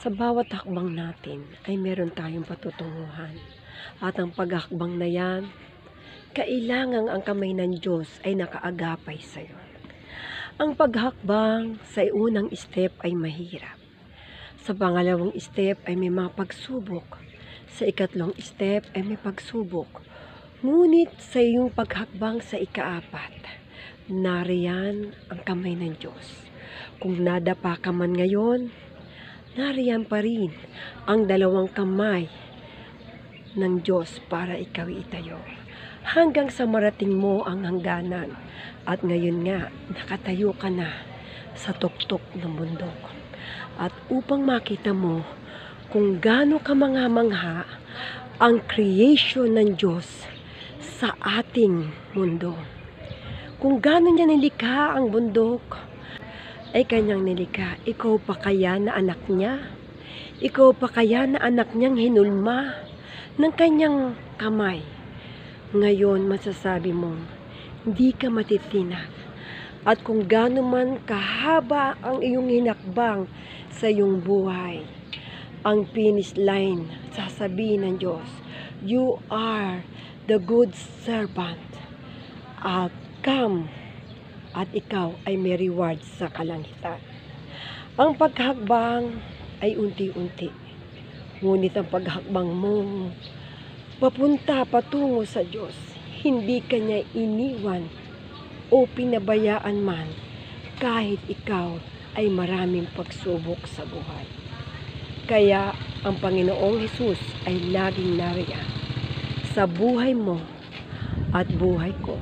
Sa bawat hakbang natin ay meron tayong patutunguhan. At ang paghakbang na yan, kailangan ang kamay ng Diyos ay nakaagapay sa iyo. Ang paghakbang sa unang step ay mahirap. Sa pangalawang step ay may mga pagsubok. Sa ikatlong step ay may pagsubok. Ngunit sa iyong paghakbang sa ikaapat, nariyan ang kamay ng Diyos. Kung nadapa ka man ngayon, nariyan pa rin ang dalawang kamay ng Diyos para ikaw itayo. Hanggang sa marating mo ang hangganan. At ngayon nga, nakatayo ka na sa tuktok ng bundok. At upang makita mo kung gaano kamangha-mangha ang creation ng Diyos sa ating mundo. Kung gaano niya nilikha ang bundok, ay kanyang nilikha. Ikaw pa kaya na anak niya? Ikaw pa kaya na anak niyang hinulma ng kanyang kamay? Ngayon masasabi mong hindi ka matitinag. At kung gaano man kahaba ang iyong hinakbang sa iyong buhay, ang finish line, sasabihin ng Diyos, you are the good servant. At come, at ikaw ay may reward sa kalangitan. Ang paghakbang ay unti-unti. Ngunit ang paghakbang mo papunta patungo sa Diyos, hindi ka niya iniwan o pinabayaan man kahit ikaw ay maraming pagsubok sa buhay. Kaya ang Panginoong Hesus ay laging nariyan sa buhay mo at buhay ko.